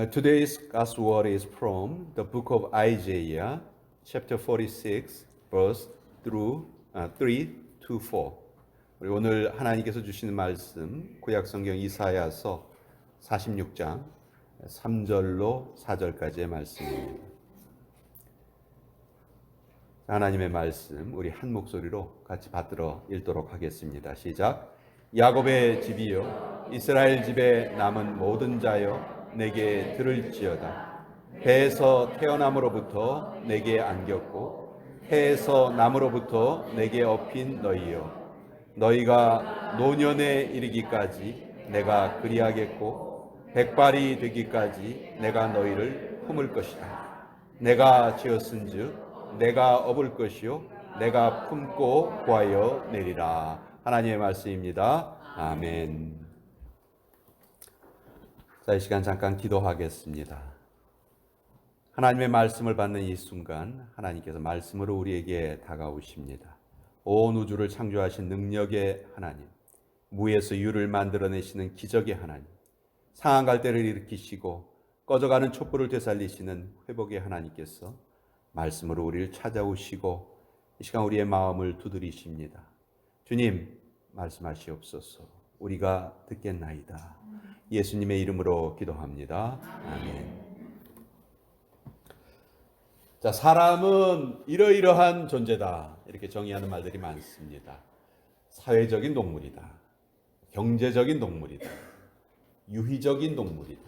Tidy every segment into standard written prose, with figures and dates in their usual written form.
Today's Gospel word is from the book of Isaiah, chapter 46, verse 3 to 4. 우리 오늘 하나님께서 주시는 말씀, 구약 성경 이사야서 46장 3절로 4절까지의 말씀입니다. 하나님의 말씀, 우리 한 목소리로 같이 받들어 읽도록 하겠습니다. 시작. 야곱의 집이여, 이스라엘 집에 남은 모든 자여, 내게 들을지어다. 배에서 태어남으로부터 내게 안겼고 해에서 남으로부터 내게 업힌 너희여, 너희가 노년에 이르기까지 내가 그리하겠고 백발이 되기까지 내가 너희를 품을 것이다. 내가 지었은즉 내가 업을 것이요 내가 품고 구하여 내리라. 하나님의 말씀입니다. 아멘. 자, 이 시간 잠깐 기도하겠습니다. 하나님의 말씀을 받는 이 순간 하나님께서 말씀으로 우리에게 다가오십니다. 온 우주를 창조하신 능력의 하나님, 무에서 유를 만들어내시는 기적의 하나님, 상한 갈대를 일으키시고 꺼져가는 촛불을 되살리시는 회복의 하나님께서 말씀으로 우리를 찾아오시고 이 시간 우리의 마음을 두드리십니다. 주님, 말씀하시옵소서. 우리가 듣겠나이다. 예수님의 이름으로 기도합니다. 아멘. 자, 사람은 이러이러한 존재다. 이렇게 정의하는 말들이 많습니다. 사회적인 동물이다. 경제적인 동물이다. 유희적인 동물이다.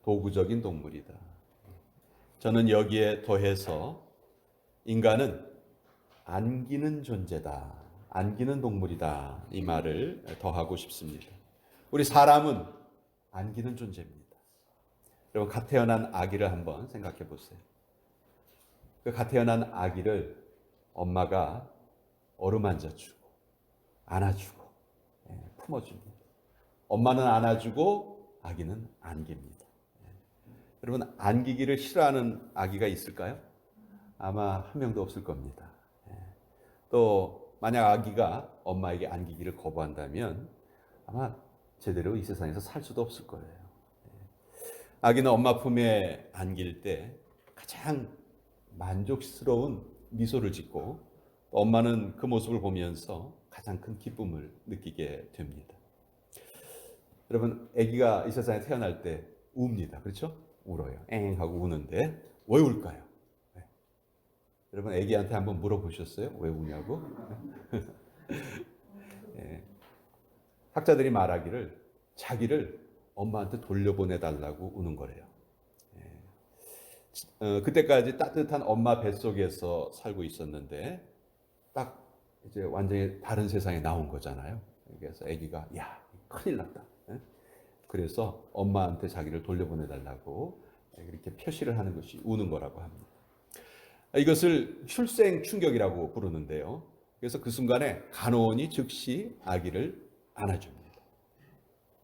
도구적인 동물이다. 저는 여기에 더해서 인간은 안기는 존재다. 안기는 동물이다. 이 말을 더하고 싶습니다. 우리 사람은 안기는 존재입니다. 여러분, 갓 태어난 아기를 한번 생각해 보세요. 그 갓 태어난 아기를 엄마가 어루만져주고 안아주고 품어줍니다. 엄마는 안아주고 아기는 안깁니다. 여러분, 안기기를 싫어하는 아기가 있을까요? 아마 한 명도 없을 겁니다. 또 만약 아기가 엄마에게 안기기를 거부한다면 아마 제대로 이 세상에서 살 수도 없을 거예요. 아기는 엄마 품에 안길 때 가장 만족스러운 미소를 짓고 엄마는 그 모습을 보면서 가장 큰 기쁨을 느끼게 됩니다. 여러분, 아기가 이 세상에 태어날 때 웁니다. 그렇죠? 울어요. 엥 하고 우는데 왜 울까요? 네. 여러분, 아기한테 한번 물어보셨어요? 왜 우냐고? 네. 학자들이 말하기를 자기를 엄마한테 돌려보내달라고 우는 거래요. 그때까지 따뜻한 엄마 뱃속에서 살고 있었는데 딱 이제 완전히 다른 세상에 나온 거잖아요. 그래서 아기가 야, 큰일 났다. 그래서 엄마한테 자기를 돌려보내달라고 이렇게 표시를 하는 것이 우는 거라고 합니다. 이것을 출생 충격이라고 부르는데요. 그래서 그 순간에 간호원이 즉시 아기를 안아줍니다.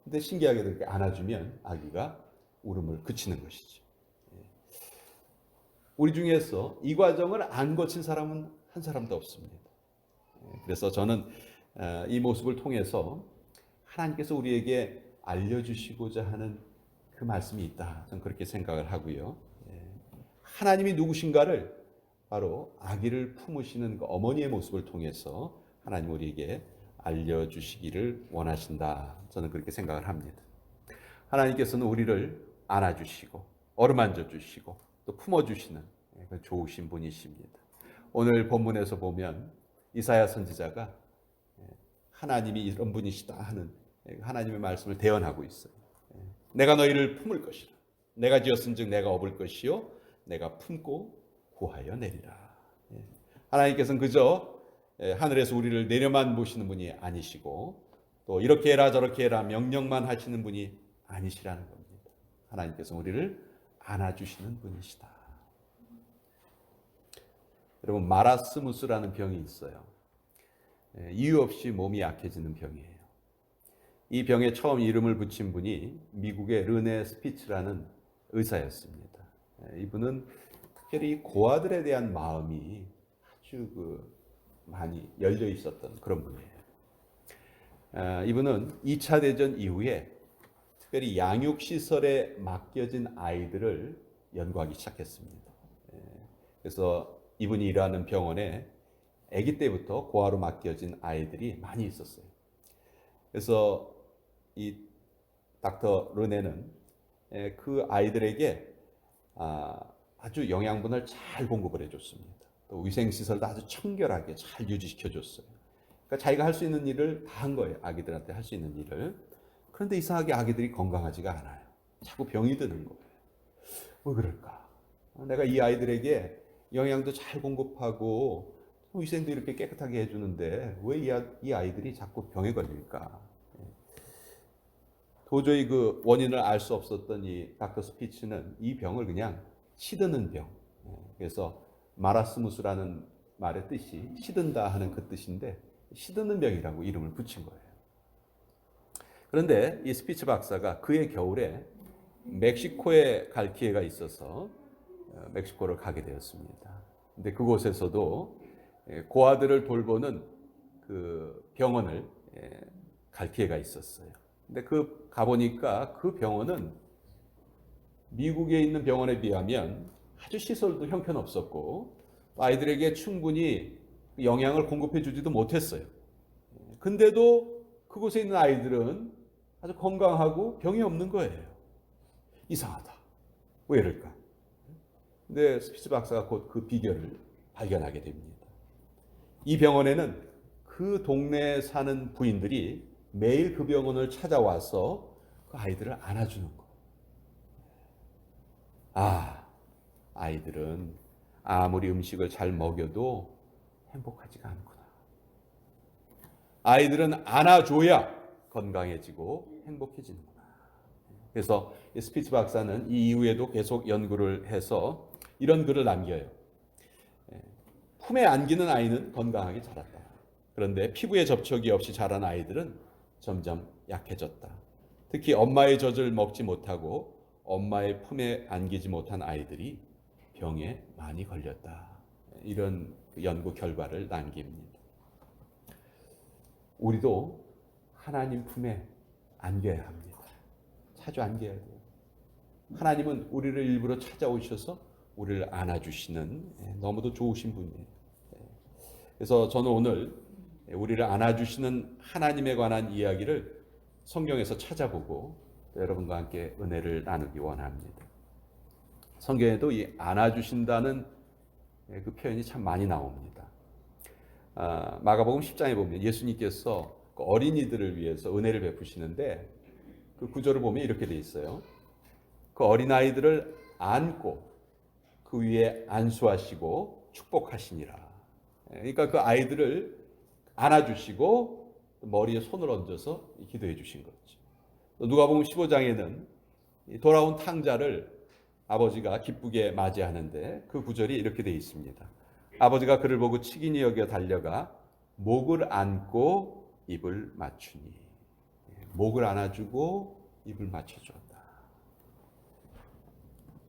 근데 신기하게도 이렇게 안아주면 아기가 울음을 그치는 것이죠. 우리 중에서 이 과정을 안 거친 사람은 한 사람도 없습니다. 그래서 저는 이 모습을 통해서 하나님께서 우리에게 알려주시고자 하는 그 말씀이 있다. 저는 그렇게 생각을 하고요. 하나님이 누구신가를 바로 아기를 품으시는 그 어머니의 모습을 통해서 하나님 우리에게 알려주시기를 원하신다. 저는 그렇게 생각을 합니다. 하나님께서는 우리를 안아주시고 어루만져 주시고 또 품어주시는 좋으신 분이십니다. 오늘 본문에서 보면 이사야 선지자가 하나님이 이런 분이시다 하는 하나님의 말씀을 대언하고 있어요. 내가 너희를 품을 것이라. 내가 지었은즉 내가 업을 것이요 내가 품고 구하여 내리라. 하나님께서는 그저 하늘에서 우리를 내려만 보시는 분이 아니시고 또 이렇게 해라 저렇게 해라 명령만 하시는 분이 아니시라는 겁니다. 하나님께서 우리를 안아주시는 분이시다. 여러분, 마라스무스라는 병이 있어요. 이유 없이 몸이 약해지는 병이에요. 이 병에 처음 이름을 붙인 분이 미국의 르네 스피츠라는 의사였습니다. 이분은 특별히 고아들에 대한 마음이 아주 많이 열려 있었던 그런 분이에요. 이분은 2차 대전 이후에 특별히 양육시설에 맡겨진 아이들을 연구하기 시작했습니다. 그래서 이분이 일하는 병원에 아기 때부터 고아로 맡겨진 아이들이 많이 있었어요. 그래서 이 닥터 르네는 그 아이들에게 아주 영양분을 잘 공급을 해줬습니다. 또 위생시설도 아주 청결하게 잘 유지시켜줬어요. 그러니까 자기가 할 수 있는 일을 다 한 거예요. 아기들한테 할 수 있는 일을. 그런데 이상하게 아기들이 건강하지가 않아요. 자꾸 병이 드는 거예요. 왜 그럴까? 내가 이 아이들에게 영양도 잘 공급하고 위생도 이렇게 깨끗하게 해주는데 왜 이 아이들이 자꾸 병에 걸릴까? 도저히 그 원인을 알 수 없었던 이 닥터 스피츠는 이 병을 그냥 시드는 병. 그래서 마라스무스라는 말의 뜻이 시든다 하는 그 뜻인데 시드는 병이라고 이름을 붙인 거예요. 그런데 이 스피츠 박사가 그해 겨울에 멕시코에 갈 기회가 있어서 멕시코를 가게 되었습니다. 근데 그곳에서도 고아들을 돌보는 그 병원을 갈 기회가 있었어요. 근데 가보니까 그 병원은 미국에 있는 병원에 비하면 아주 시설도 형편없었고 아이들에게 충분히 영양을 공급해 주지도 못했어요. 근데도 그곳에 있는 아이들은 아주 건강하고 병이 없는 거예요. 이상하다. 왜 이럴까? 근데 스피츠 박사가 곧 그 비결을 발견하게 됩니다. 이 병원에는 그 동네에 사는 부인들이 매일 그 병원을 찾아와서 그 아이들을 안아주는 거예요. 아이들은 아무리 음식을 잘 먹여도 행복하지가 않구나. 아이들은 안아줘야 건강해지고 행복해지는구나. 그래서 스피츠 박사는 이 이후에도 계속 연구를 해서 이런 글을 남겨요. 품에 안기는 아이는 건강하게 자랐다. 그런데 피부에 접촉이 없이 자란 아이들은 점점 약해졌다. 특히 엄마의 젖을 먹지 못하고 엄마의 품에 안기지 못한 아이들이 병에 많이 걸렸다. 이런 연구 결과를 남깁니다. 우리도 하나님 품에 안겨야 합니다. 자주 안겨야 돼요. 하나님은 우리를 일부러 찾아오셔서 우리를 안아주시는 너무도 좋으신 분이에요. 그래서 저는 오늘 우리를 안아주시는 하나님에 관한 이야기를 성경에서 찾아보고 여러분과 함께 은혜를 나누기 원합니다. 성경에도 이 안아주신다는 그 표현이 참 많이 나옵니다. 마가복음 10장에 보면 예수님께서 그 어린이들을 위해서 은혜를 베푸시는데 그 구절을 보면 이렇게 돼 있어요. 그 어린아이들을 안고 그 위에 안수하시고 축복하시니라. 그러니까 그 아이들을 안아주시고 머리에 손을 얹어서 기도해 주신 거죠. 누가복음 15장에는 돌아온 탕자를 아버지가 기쁘게 맞이하는데 그 구절이 이렇게 되어 있습니다. 아버지가 그를 보고 치긴히 여겨 달려가 목을 안고 입을 맞추니. 목을 안아주고 입을 맞춰줬다.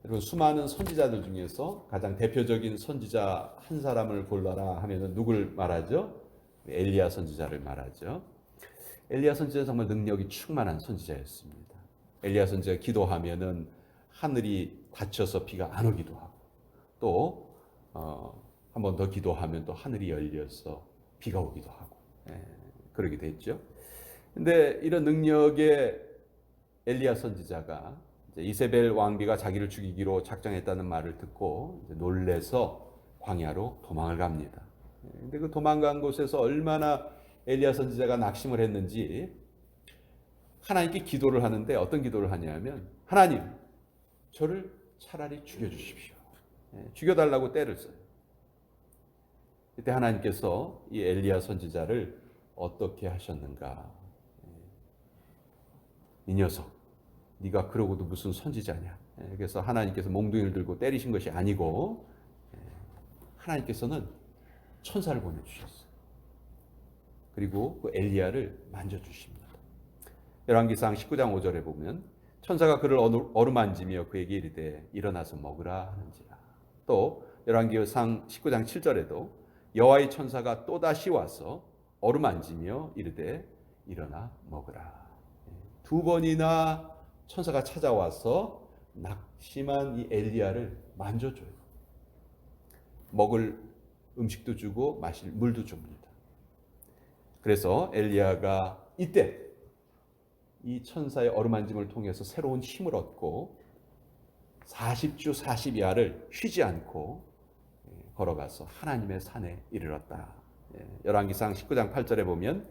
여러분, 수많은 선지자들 중에서 가장 대표적인 선지자 한 사람을 골라라 하면 누굴 말하죠? 엘리야 선지자를 말하죠. 엘리야 선지자는 정말 능력이 충만한 선지자였습니다. 엘리야 선지자가 기도하면은 하늘이 닫혀서 비가 안 오기도 하고 또 한 번 더 기도하면 또 하늘이 열려서 비가 오기도 하고 그러게 됐죠. 근데 이런 능력의 엘리야 선지자가 이세벨 왕비가 자기를 죽이기로 작정했다는 말을 듣고 놀래서 광야로 도망을 갑니다. 근데 그 도망간 곳에서 얼마나 엘리야 선지자가 낙심을 했는지 하나님께 기도를 하는데 어떤 기도를 하냐면 하나님, 저를 차라리 죽여주십시오. 죽여달라고 떼를 써요. 그때 하나님께서 이 엘리야 선지자를 어떻게 하셨는가? 이 녀석, 네가 그러고도 무슨 선지자냐? 그래서 하나님께서 몽둥이를 들고 때리신 것이 아니고 하나님께서는 천사를 보내주셨어요. 그리고 그 엘리야를 만져주십니다. 열왕기상 19장 5절에 보면 천사가 그를 어루만지며 그에게 이르되 일어나서 먹으라 하는지라. 또 열왕기상 19장 7절에도 여호와의 천사가 또다시 와서 어루만지며 이르되 일어나 먹으라. 두 번이나 천사가 찾아와서 낙심한 이 엘리야를 만져줘요. 먹을 음식도 주고 마실 물도 줍니다. 그래서 엘리야가 이때 이 천사의 어루만짐을 통해서 새로운 힘을 얻고 40주 40야를 쉬지 않고 걸어가서 하나님의 산에 이르렀다. 열왕기상 19장 8절에 보면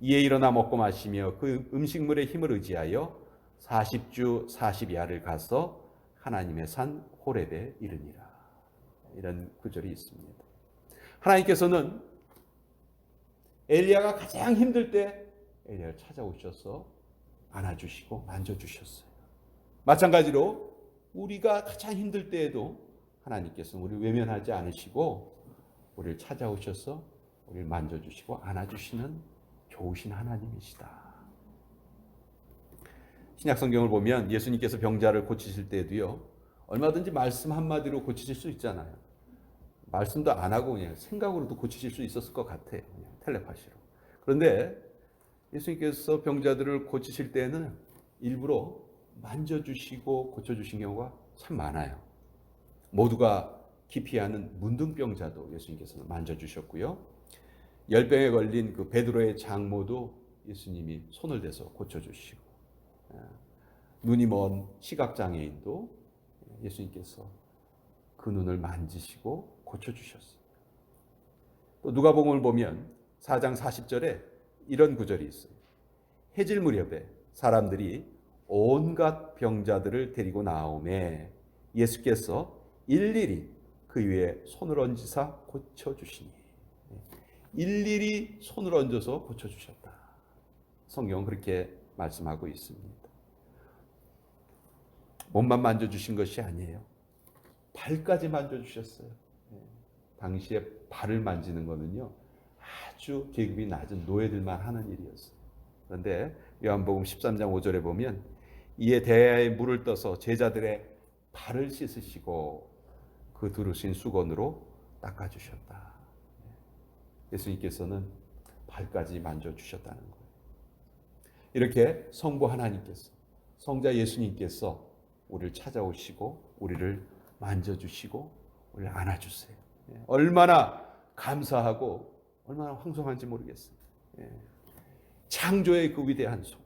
이에 일어나 먹고 마시며 그 음식물의 힘을 의지하여 40주 40야를 가서 하나님의 산 호렙에 이르니라. 이런 구절이 있습니다. 하나님께서는 엘리야가 가장 힘들 때 엘리야를 찾아오셔서 안아주시고 만져주셨어요. 마찬가지로 우리가 가장 힘들 때에도 하나님께서는 우리를 외면하지 않으시고 우리를 찾아오셔서 우리를 만져주시고 안아주시는 좋으신 하나님이시다. 신약성경을 보면 예수님께서 병자를 고치실 때도요, 얼마든지 말씀 한마디로 고치실 수 있잖아요. 말씀도 안 하고 그냥 생각으로도 고치실 수 있었을 것 같아요. 그냥 텔레파시로. 그런데 예수님께서 병자들을 고치실 때는 일부러 만져주시고 고쳐주신 경우가 참 많아요. 모두가 기피하는 문둥병자도 예수님께서는 만져주셨고요. 열병에 걸린 그 베드로의 장모도 예수님이 손을 대서 고쳐주시고, 눈이 먼 시각장애인도 예수님께서 그 눈을 만지시고 고쳐주셨어요. 또 누가복음을 보면 4장 40절에 이런 구절이 있어요. 해질 무렵에 사람들이 온갖 병자들을 데리고 나오매 예수께서 일일이 그 위에 손을 얹으사 고쳐주시니. 일일이 손을 얹어서 고쳐주셨다. 성경은 그렇게 말씀하고 있습니다. 몸만 만져주신 것이 아니에요. 발까지 만져주셨어요. 당시에 발을 만지는 거는요, 아주 계급이 낮은 노예들만 하는 일이었어요. 그런데 요한복음 13장 5절에 보면 이에 대야에 물을 떠서 제자들의 발을 씻으시고 그 두르신 수건으로 닦아주셨다. 예수님께서는 발까지 만져주셨다는 거예요. 이렇게 성부 하나님께서, 성자 예수님께서 우리를 찾아오시고 우리를 만져주시고 우리를 안아주세요. 얼마나 감사하고 얼마나 황송한지 모르겠어요. 창조의 그 위대한 손,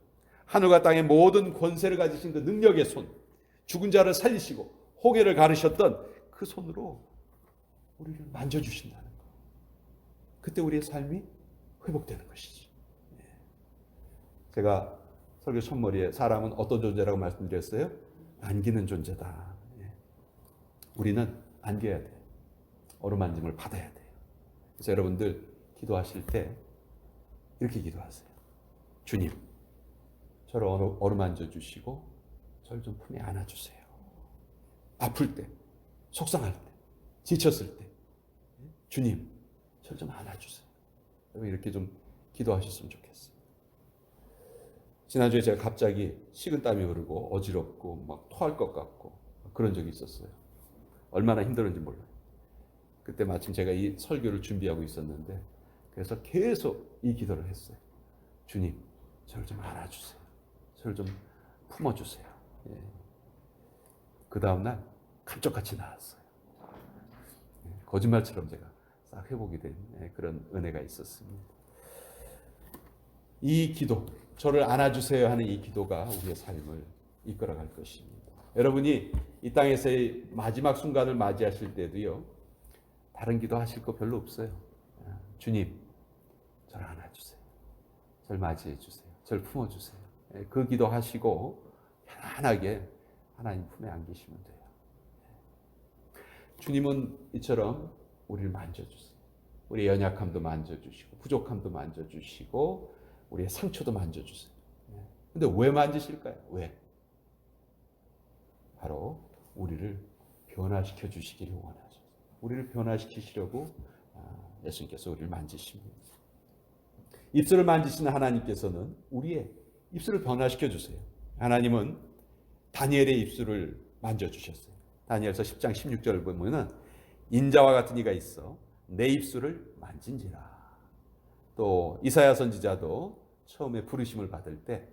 하늘과 땅의 모든 권세를 가지신 그 능력의 손, 죽은 자를 살리시고 홍해를 가르셨던 그 손으로 우리를 만져주신다는 것. 그때 우리의 삶이 회복되는 것이지. 제가 설교 첫머리에 사람은 어떤 존재라고 말씀드렸어요? 안기는 존재다. 우리는 안겨야 돼요. 어루만짐을 받아야 돼요. 그래서 여러분들 기도하실 때 이렇게 기도하세요. 주님, 저를 어루만져 주시고 저를 좀 품에 안아주세요. 아플 때, 속상할 때, 지쳤을 때 주님, 저를 좀 안아주세요. 이렇게 좀 기도하셨으면 좋겠어요. 지난주에 제가 갑자기 식은땀이 흐르고 어지럽고 막 토할 것 같고 그런 적이 있었어요. 얼마나 힘들었는지 몰라요. 그때 마침 제가 이 설교를 준비하고 있었는데 그래서 계속 이 기도를 했어요. 주님, 저를 좀 안아주세요. 저를 좀 품어주세요. 그 다음날 감쪽같이 나았어요. 거짓말처럼 제가 싹 회복이 된 그런 은혜가 있었습니다. 이 기도, 저를 안아주세요 하는 이 기도가 우리의 삶을 이끌어갈 것입니다. 여러분이 이 땅에서의 마지막 순간을 맞이하실 때도요, 다른 기도 하실 거 별로 없어요. 주님, 저를 안아주세요. 저를 맞이해 주세요. 저를 품어주세요. 그 기도 하시고 편안하게 하나님 품에 안기시면 돼요. 주님은 이처럼 우리를 만져주세요. 우리의 연약함도 만져주시고 부족함도 만져주시고 우리의 상처도 만져주세요. 근데 왜 만지실까요? 왜? 바로 우리를 변화시켜 주시기를 원하죠. 우리를 변화시키시려고 예수님께서 우리를 만지십니다. 입술을 만지시는 하나님께서는 우리의 입술을 변화시켜 주세요. 하나님은 다니엘의 입술을 만져주셨어요. 다니엘서 10장 16절을 보면은 인자와 같은 이가 있어 내 입술을 만진지라. 또 이사야 선지자도 처음에 부르심을 받을 때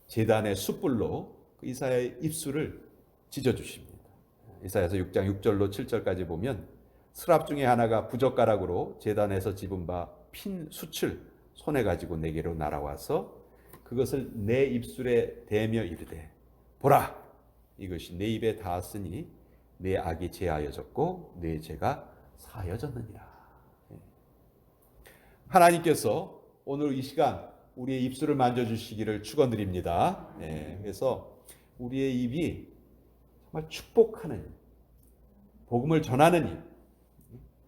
제단의 숯불로 그 이사야의 입술을 찢어주십니다. 이사야서 6장 6절로 7절까지 보면 스랍 중에 하나가 부젓가락으로 제단에서 집은 바 핀 숯을 손에 가지고 내게로 날아와서 그것을 내 입술에 대며 이르되 보라, 이것이 내 입에 닿았으니 내 악이 제하여졌고 내 죄가 사하여졌느니라. 하나님께서 오늘 이 시간 우리의 입술을 만져주시기를 축원드립니다. 그래서 우리의 입이 정말 축복하는 입, 복음을 전하는 입,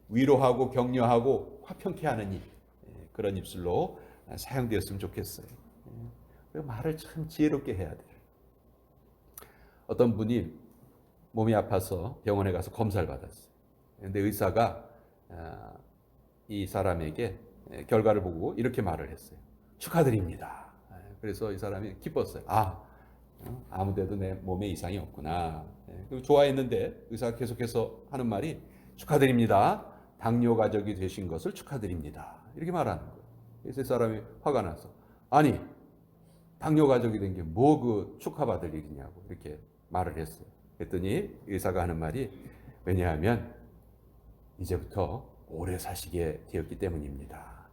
위로하고 격려하고 화평케 하는 입, 그런 입술로 사용되었으면 좋겠어요. 말을 참 지혜롭게 해야 돼요. 어떤 분이 몸이 아파서 병원에 가서 검사를 받았어요. 그런데 의사가 이 사람에게 결과를 보고 이렇게 말을 했어요. 축하드립니다. 그래서 이 사람이 기뻤어요. 아무데도 내 몸에 이상이 없구나. 좋아했는데 의사가 계속해서 하는 말이 축하드립니다. 당뇨 가족이 되신 것을 축하드립니다. 이렇게 말하는 거예요. 그래서 이 사람이 화가 나서 아니 당뇨 가족이 된 게 뭐 그 축하받을 일이냐고 이렇게 말을 했어요. 그랬더니 의사가 하는 말이 왜냐하면 이제부터 오래 사시게 되었기 때문입니다.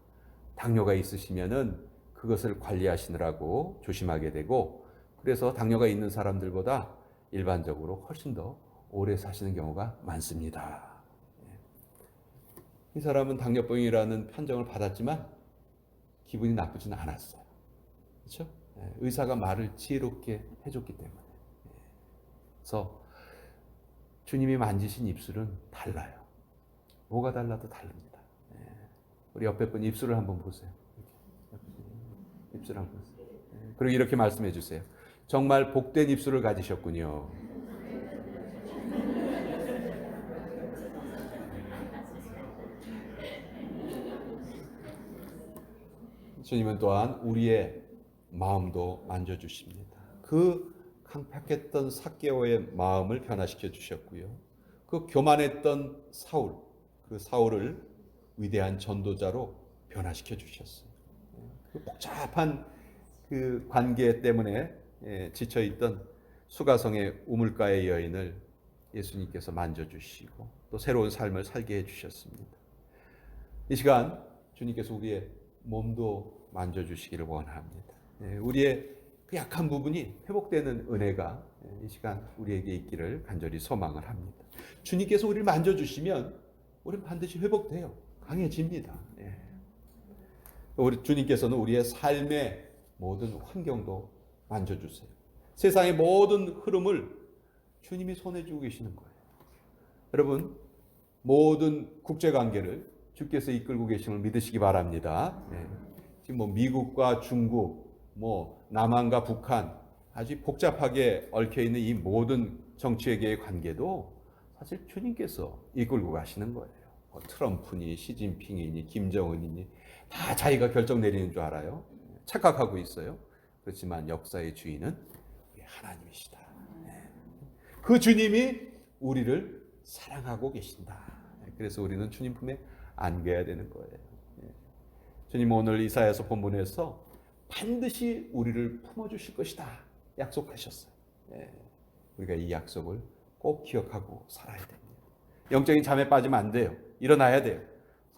당뇨가 있으시면은 그것을 관리하시느라고 조심하게 되고 그래서 당뇨가 있는 사람들보다 일반적으로 훨씬 더 오래 사시는 경우가 많습니다. 이 사람은 당뇨병이라는 판정을 받았지만 기분이 나쁘지는 않았어요. 그렇죠? 의사가 말을 지혜롭게 해줬기 때문에. 그래서 주님이 만지신 입술은 달라요. 뭐가 달라도 다릅니다. 우리 옆에 분 입술을 한번 보세요. 입술 한번 보세요. 그리고 이렇게 말씀해 주세요. 정말 복된 입술을 가지셨군요. 주님은 또한 우리의 마음도 만져주십니다. 그 강팍했던 삭개오의 마음을 변화시켜 주셨고요. 그 교만했던 사울, 그 사울을 위대한 전도자로 변화시켜 주셨어요. 그 복잡한 그 관계 때문에 지쳐있던 수가성의 우물가의 여인을 예수님께서 만져주시고 또 새로운 삶을 살게 해주셨습니다. 이 시간 주님께서 우리의 몸도 만져주시기를 원합니다. 우리의 그 약한 부분이 회복되는 은혜가 이 시간 우리에게 있기를 간절히 소망을 합니다. 주님께서 우리를 만져주시면 우리는 반드시 회복돼요. 강해집니다. 우리 주님께서는 우리의 삶의 모든 환경도 만져주세요. 세상의 모든 흐름을 주님이 손에 쥐고 계시는 거예요. 여러분, 모든 국제관계를 주께서 이끌고 계심을 믿으시기 바랍니다. 지금 미국과 중국, 남한과 북한 아주 복잡하게 얽혀있는 이 모든 정치외교의 관계도 사실 주님께서 이끌고 가시는 거예요. 트럼프니 시진핑이니 김정은이니 다 자기가 결정 내리는 줄 알아요. 착각하고 있어요. 그렇지만 역사의 주인은 하나님이시다. 그 주님이 우리를 사랑하고 계신다. 그래서 우리는 주님 품에 안겨야 되는 거예요. 주님 오늘 이사야서 본문에서 반드시 우리를 품어주실 것이다 약속하셨어요. 우리가 이 약속을 꼭 기억하고 살아야 됩니다. 영적인 잠에 빠지면 안 돼요. 일어나야 돼요.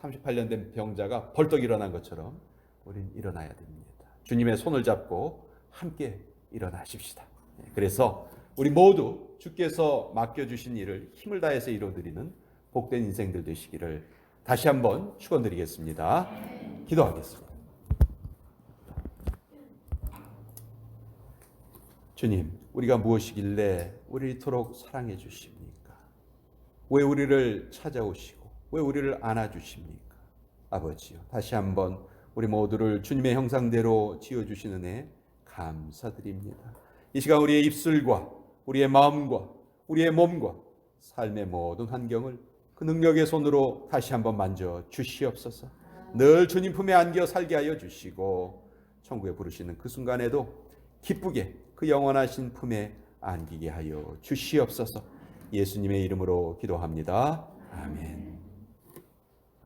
38년 된 병자가 벌떡 일어난 것처럼 우린 일어나야 됩니다. 주님의 손을 잡고 함께 일어나십시다. 그래서 우리 모두 주께서 맡겨주신 일을 힘을 다해서 이루어드리는 복된 인생들 되시기를 다시 한번 축원드리겠습니다. 기도하겠습니다. 주님, 우리가 무엇이길래 우리를 이토록 사랑해 주십니까? 왜 우리를 찾아오시고 왜 우리를 안아주십니까? 아버지요, 다시 한번 우리 모두를 주님의 형상대로 지어주신 은혜 감사드립니다. 이 시간 우리의 입술과 우리의 마음과 우리의 몸과 삶의 모든 환경을 그 능력의 손으로 다시 한번 만져 주시옵소서. 늘 주님 품에 안겨 살게 하여 주시고 천국에 부르시는 그 순간에도 기쁘게 그 영원하신 품에 안기게 하여 주시옵소서. 예수님의 이름으로 기도합니다. 아멘.